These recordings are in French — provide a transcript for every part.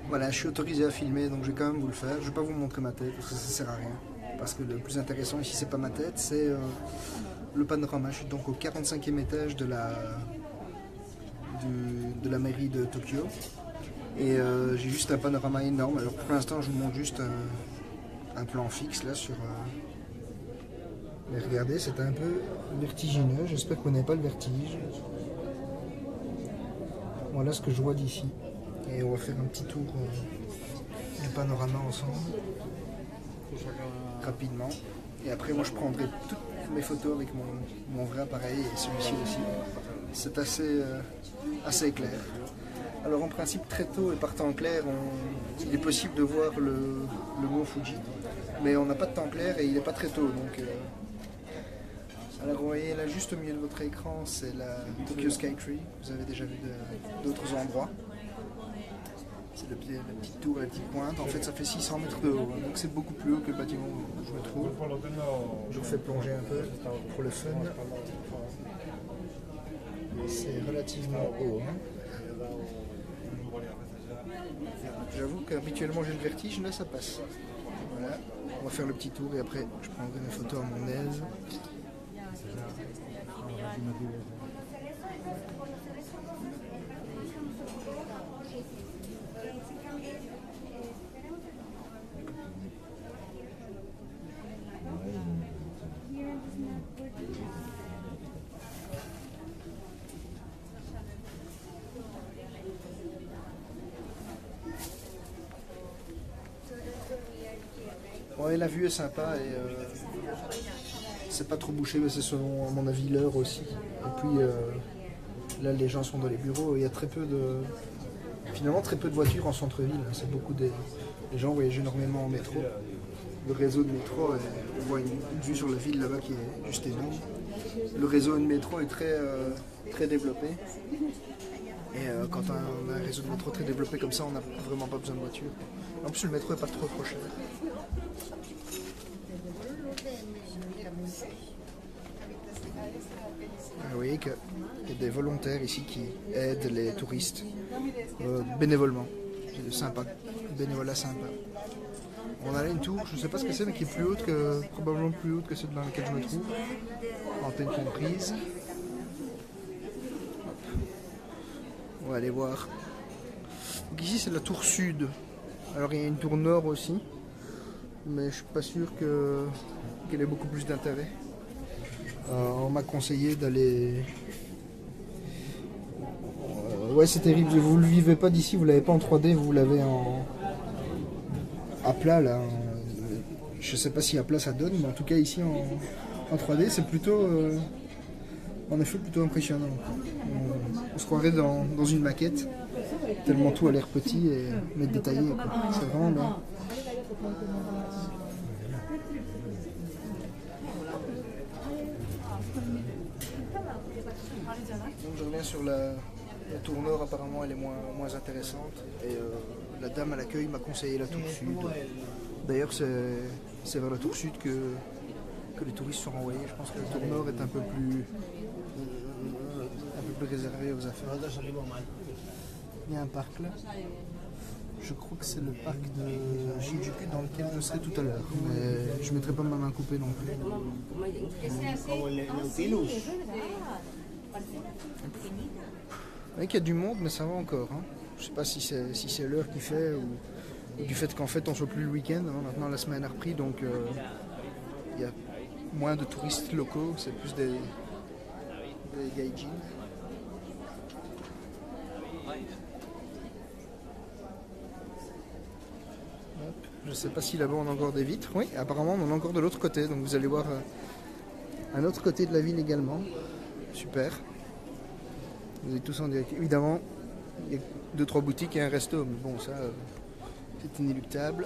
Voilà, je suis autorisé à filmer, donc je vais quand même vous le faire. Je vais pas vous montrer ma tête, parce que ça sert à rien. Parce que le plus intéressant ici, c'est pas ma tête, c'est le panorama. Je suis donc au 45e étage de la mairie de Tokyo. Et j'ai juste un panorama énorme. Alors pour l'instant, je vous montre juste un plan fixe là sur... Mais regardez, c'est un peu vertigineux. J'espère que vous n'avez pas le vertige. Voilà ce que je vois d'ici. Et on va faire un petit tour du panorama ensemble. Rapidement. Et après, moi, je prendrai toutes mes photos avec mon vrai appareil et celui-ci aussi. C'est assez clair. Alors en principe, très tôt et par temps clair, il est possible de voir le mont Fuji. Mais on n'a pas de temps clair et il n'est pas très tôt. Donc, alors vous voyez là juste au milieu de votre écran, c'est la Tokyo Skytree. Vous avez déjà vu d'autres endroits. C'est la petite tour, la petite pointe. En fait, ça fait 600 mètres de haut. Donc c'est beaucoup plus haut que le bâtiment où je me trouve. Je vous fais plonger un peu pour le fun. C'est relativement haut. Hein. J'avoue qu'habituellement j'ai le vertige, là ça passe. Voilà, on va faire le petit tour et après je prendrai mes photos à mon aise. Ouais, la vue est sympa et c'est pas trop bouché, mais c'est selon, à mon avis, l'heure aussi. Et puis là, les gens sont dans les bureaux. Il y a finalement très peu de voitures en centre-ville. C'est beaucoup les gens voyagent énormément en métro. Le réseau de métro, on voit une vue sur la ville là-bas qui est juste énorme. Le réseau de métro est très développé. Et quand on a un réseau de métro très développé comme ça, on n'a vraiment pas besoin de voiture. En plus, le métro n'est pas trop cher. Vous voyez qu'il y a des volontaires ici qui aident les touristes bénévolement. C'est sympa, bénévolat sympa. On a là une tour, je ne sais pas ce que c'est, mais qui est probablement plus haute que celle dans laquelle je me trouve. Antenne comprise. On va aller voir. Donc ici c'est la tour sud. Alors il y a une tour nord aussi, mais je suis pas sûr qu'elle ait beaucoup plus d'intérêt. On m'a conseillé d'aller... ouais, c'est terrible, vous le vivez pas d'ici, vous l'avez pas en 3D, vous l'avez à plat là. Je sais pas si à plat ça donne, mais en tout cas ici en 3D c'est plutôt en effet plutôt impressionnant. On se croirait dans une maquette, tellement tout a l'air petit mais détaillé. C'est vraiment bien. Donc je reviens sur la tour nord, apparemment elle est moins intéressante. Et la dame à l'accueil m'a conseillé la tour sud. D'ailleurs c'est vers la tour sud que les touristes sont renvoyés. Je pense que la tour nord est un peu plus réservée aux affaires. Il y a un parc là. Je crois que c'est le parc de Shinjuku dans lequel je serai tout à l'heure. Mais je ne mettrai pas ma main coupée non plus. Il y a du monde, mais ça va encore. Hein. Je ne sais pas si c'est l'heure qui fait ou du fait qu'en fait on ne soit plus le week-end. Hein. Maintenant la semaine a repris, donc il y a moins de touristes locaux, c'est plus des gaijins. Je ne sais pas si là-bas on a encore des vitres. Oui, apparemment on en a encore de l'autre côté. Donc vous allez voir un autre côté de la ville également. Super. Vous êtes tous en direct. Évidemment, il y a 2-3 boutiques et un resto. Mais bon, ça, c'est inéluctable.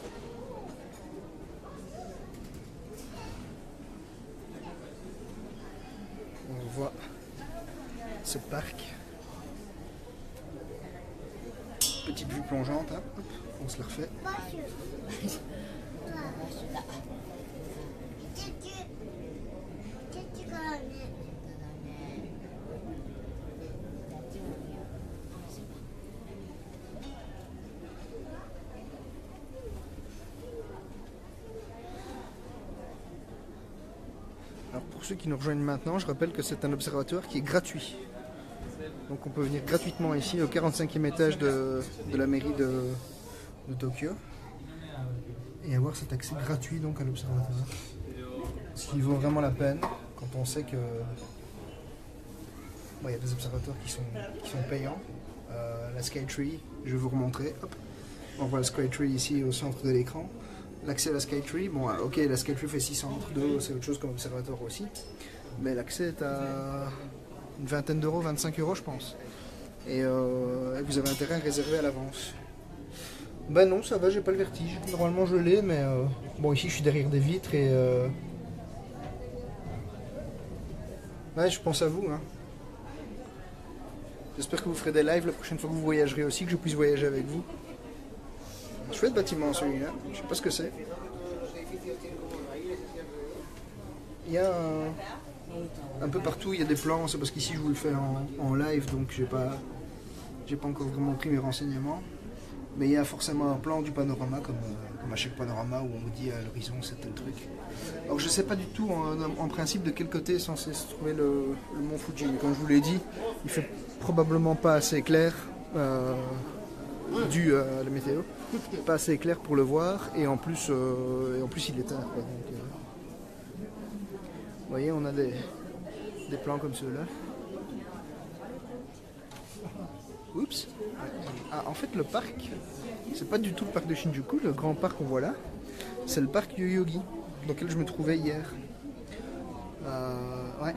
On voit ce parc. Petite vue plongeante. Hein. Hop, on se la refait. pour ceux qui nous rejoignent maintenant, je rappelle que c'est un observatoire qui est gratuit. Donc on peut venir gratuitement ici au 45e étage de la mairie de Tokyo et avoir cet accès gratuit donc à l'observatoire. Ce qui vaut vraiment la peine quand on sait que il y a des observatoires qui sont payants. La Skytree, je vais vous remontrer. Hop. On voit la Skytree ici au centre de l'écran. L'accès à la Skytree, bon ok, la Skytree fait 600 mètres de haut, c'est autre chose comme observatoire aussi. Mais l'accès est à une vingtaine d'euros, 25 euros je pense. Et vous avez intérêt à réserver à l'avance. Ben non, ça va, j'ai pas le vertige. Normalement je l'ai, mais bon ici je suis derrière des vitres et... Ouais, je pense à vous. Hein. J'espère que vous ferez des lives la prochaine fois que vous voyagerez aussi, que je puisse voyager avec vous. Chouette bâtiment celui-là, je sais pas ce que c'est. Il y a un peu partout, il y a des plans, c'est parce qu'ici je vous le fais en live, donc j'ai pas encore vraiment pris mes renseignements. Mais il y a forcément un plan du panorama, comme à chaque panorama où on vous dit à l'horizon c'est tel truc. Alors je sais pas du tout en principe de quel côté est censé se trouver le mont Fuji. Comme je vous l'ai dit, il fait probablement pas assez clair, dû à la météo, pas assez clair pour le voir, et en plus il est tard. Quoi, donc, vous voyez, on a des plans comme ceux-là. Oups. Ah, en fait, le parc, c'est pas du tout le parc de Shinjuku, le grand parc qu'on voit là. C'est le parc Yoyogi, dans lequel je me trouvais hier. Ouais.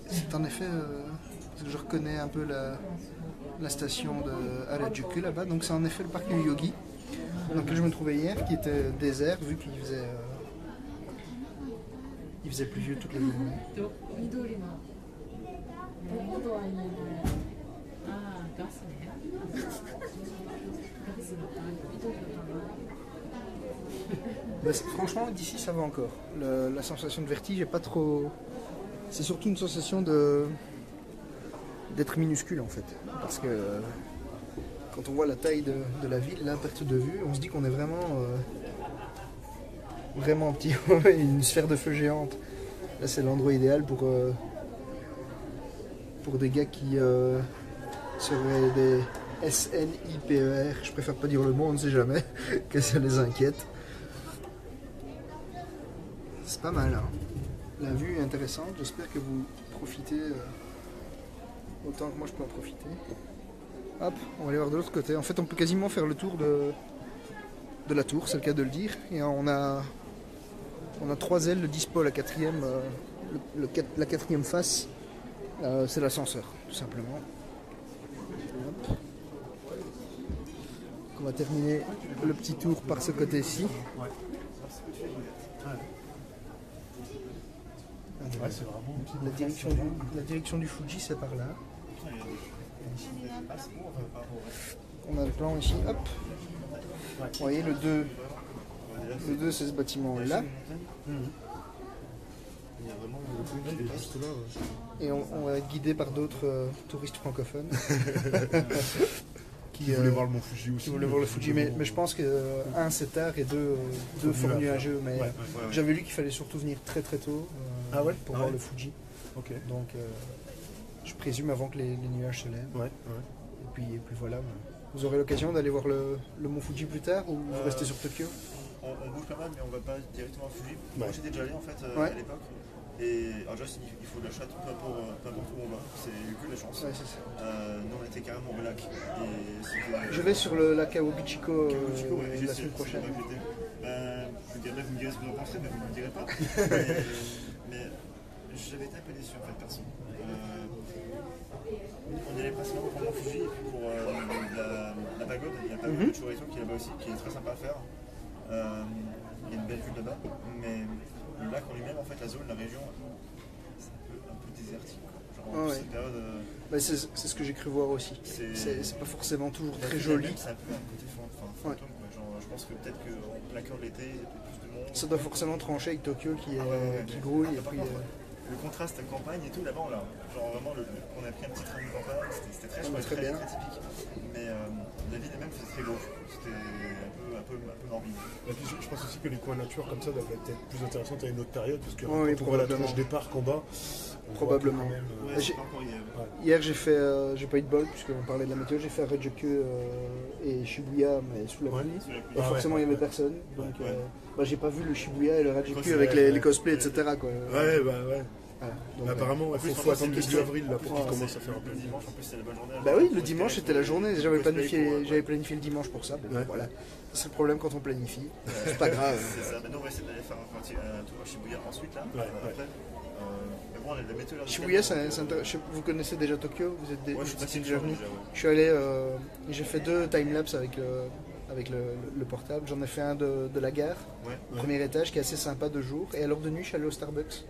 C'est en effet, je reconnais un peu la station de Harajuku là-bas. Donc c'est en effet le parc Yoyogi, dans lequel je me trouvais hier, qui était désert, vu qu'il faisait pluvieux toute la journée. Mais franchement, d'ici ça va encore. La sensation de vertige est pas trop. C'est surtout une sensation d'être minuscule en fait. Parce que quand on voit la taille de la ville, là, à perte de vue, on se dit qu'on est vraiment petit. Une sphère de feu géante. Là, c'est l'endroit idéal pour des gars qui seraient des SNIPER. Je préfère pas dire le mot, on ne sait jamais, que ça les inquiète. C'est pas mal, hein. La vue est intéressante, j'espère que vous profitez autant que moi je peux en profiter. Hop, on va aller voir de l'autre côté. En fait, on peut quasiment faire le tour de la tour, c'est le cas de le dire. Et on a 3 ailes de dispo, la quatrième, la quatrième face, c'est l'ascenseur, tout simplement. Hop. On va terminer le petit tour par ce côté-ci. La direction du Fuji, c'est par là. On a le plan ici, hop. Vous voyez le 2. Le 2, c'est ce bâtiment-là. Et on va être guidé par d'autres touristes francophones. Qui voulaient voir le mont Fuji aussi. Qui voulaient voir le Fuji, mais je pense que un c'est tard et deux fort nuageux. Mais j'avais lu qu'il fallait surtout venir très très tôt pour voir le Fuji. Okay. Donc je présume avant que les nuages se lèvent. Ouais. Et puis voilà. Vous aurez l'occasion d'aller voir le mont Fuji plus tard ou vous restez sur Tokyo? On bouge pas mal, mais on va pas directement à Fuji. Moi j'étais déjà allé en fait à l'époque. Et alors déjà il faut de la chatte, peu importe où on va, c'est que de la chance. Ouais, c'est ça. Nous on était carrément au lac. Je vais sur le lac Kawaguchiko la semaine prochaine. Vous me direz ce que vous en pensez, mais vous ne me direz pas. mais j'avais été un peu déçu en fait, perso. On y allait principalement pour le mont Fuji et puis pour la pagode. Il y a la pagode de Chorizo qui est là-bas aussi, qui est très sympa à faire. Il y a une belle vue là-bas, mais le lac en lui-même, en fait, la zone, la région, c'est un peu désertique. Genre, cette période, c'est ce que j'ai cru voir aussi. C'est pas forcément toujours très joli. C'est un peu un côté fantôme. Genre, je pense que peut-être qu'en plein cœur de l'été, il y a peut-être plus de monde. Ça doit forcément trancher avec Tokyo qui grouille. Et puis, le contraste campagne et tout, là-bas, genre vraiment, on a pris un petit train de campagne, c'était très chouette, très typique. Mais la ville elle-même c'est très gros. C'était un peu morbide. Et puis, je pense aussi que les coins nature comme ça doivent être plus intéressants à une autre période, parce que Oui, quand on voit la probablement. tranche des parcs en bas, on Probablement. voit quand même, Ouais, j'ai- c'est pas encore hier. Hier, j'ai pas eu de bol, puisqu'on parlait de la météo, j'ai fait Harajuku et Shibuya, mais sous la Ouais. pluie. Sous la pluie. Et Ah forcément, ouais, il n'y avait ouais. personne. Donc, Ouais. j'ai pas vu le Shibuya et le Harajuku Quand avec c'est- les cosplays, etc. Quoi. Ouais, bah ouais. Voilà. Donc, Mais apparemment, il En plus, faut c'est attendre une début question- avril là, pour Ouais, qu'il commence à faire un peu Le de dimanche, en plus, c'est la bonne journée. Bah oui, le dimanche c'était la journée, j'avais Cosplay planifié, pour, j'avais planifié le dimanche pour ça, mais Ouais. voilà. C'est le problème quand on planifie, c'est pas grave. C'est ça. Maintenant, on va essayer d'aller faire un tour à Shibuya ensuite, là. Ouais, Après. Mais bon, la météo, là. Shibuya, vous connaissez déjà Tokyo, vous êtes, Ouais, je suis vous passé étiez déjà déjà venu. ouais. Je suis allé, j'ai fait 2 timelapses avec le portable, j'en ai fait un de la gare, Ouais. premier étage, qui est assez sympa de jour, et à l'heure de nuit je suis allé au Starbucks.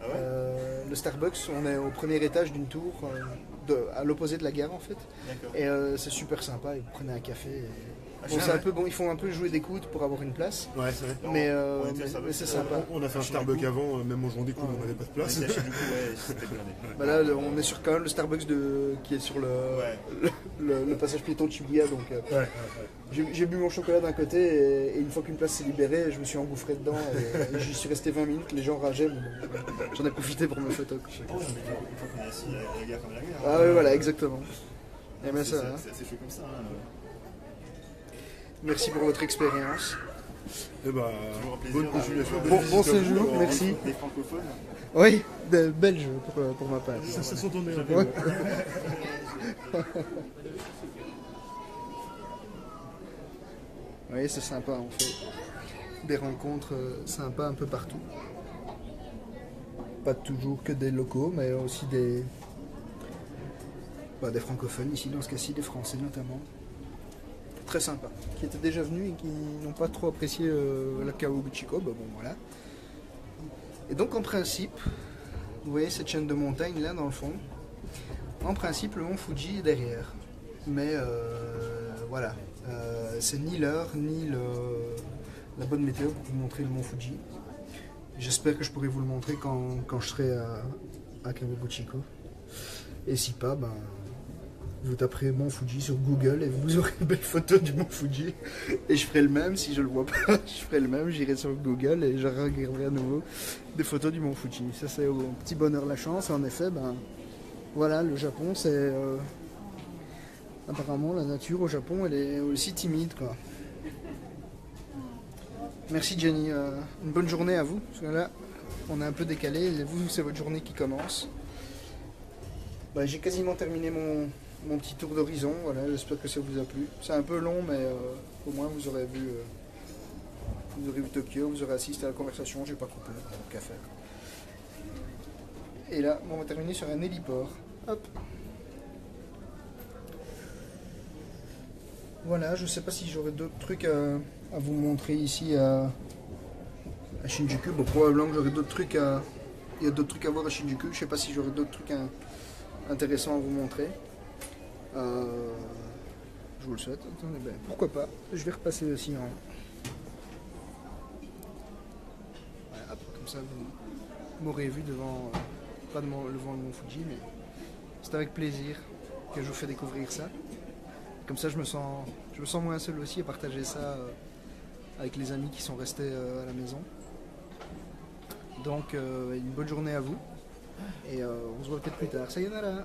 Ah ouais. Le Starbucks, on est au premier étage d'une tour, à l'opposé de la gare en fait, D'accord. et c'est super sympa, vous prenez un café. Ah, Bon, j'ai- c'est un peu bon, ils font un peu jouer des coudes pour avoir une place. Ouais, c'est vrai. Mais, on était au Starbucks, c'est c'est sympa. On a fait un Starbucks avant, même aujourd'hui, on n'avait pas de On place. était à Shinjuku, ouais, c'était blindé. Bah là, on est sur quand même le Starbucks qui est sur Ouais. le passage piéton de Shibuya. Donc, Ouais, ouais, j'ai bu mon chocolat d'un côté et une fois qu'une place s'est libérée, je me suis engouffré dedans et j'y suis resté 20 minutes. Les gens rageaient, mais bon, j'en ai profité pour me photo. Oh, mais une fois qu'on est assis à la gare comme à la gare. Ah ouais, voilà, exactement. Et ben C'est ça, hein. c'est assez chaud comme ça. Hein. Merci pour votre expérience. Et bah, Toujours un plaisir. bonne continuation. Bon- bonne bon visite à vous. séjour, Alors, merci. Des francophones. Oui, de belge pour ma part. Ça s'entendait un peu. Ouais. Oui, c'est sympa, on fait des rencontres sympas un peu partout. Pas toujours que des locaux, mais aussi des francophones, ici dans ce cas-ci, des Français notamment. Très sympa, qui étaient déjà venus et qui n'ont pas trop apprécié la Kawaguchiko, bon voilà. Et donc en principe, vous voyez cette chaîne de montagnes là dans le fond, en principe le mont Fuji est derrière. Mais voilà, c'est ni l'heure ni la bonne météo pour vous montrer le mont Fuji. J'espère que je pourrai vous le montrer quand je serai à Kawaguchiko. Et si pas, ben, vous taperez mont Fuji sur Google et vous aurez une belle photo du mont Fuji. Et je ferai le même, si je le vois pas, je ferai le même, j'irai sur Google et je regarderai à nouveau des photos du mont Fuji. Ça c'est au petit bonheur la chance. Et en effet, ben, voilà, le Japon c'est... apparemment la nature au Japon elle est aussi timide quoi. Merci Jenny, une bonne journée à vous, parce que là on est un peu décalé, et vous c'est votre journée qui commence. Bah, j'ai quasiment terminé mon petit tour d'horizon, voilà, j'espère que ça vous a plu. C'est un peu long mais au moins vous aurez vu Tokyo, vous aurez assisté à la conversation, j'ai pas coupé, qu'à faire. Et là on va terminer sur un héliport. Hop. Voilà, je sais pas si j'aurai d'autres trucs à vous montrer ici à Shinjuku. Bon, probablement que j'aurai d'autres trucs il y a d'autres trucs à voir à Shinjuku. Je sais pas si j'aurai d'autres trucs intéressants à vous montrer. Je vous le souhaite. Attendez, ben, pourquoi pas. Je vais repasser aussi en... Voilà, comme ça vous m'aurez vu devant... pas devant le mont Fuji, mais c'est avec plaisir que je vous fais découvrir ça. Comme ça, je me sens moins seul aussi à partager ça avec les amis qui sont restés à la maison. Donc, une bonne journée à vous. Et on se voit peut-être plus tard. Sayonara!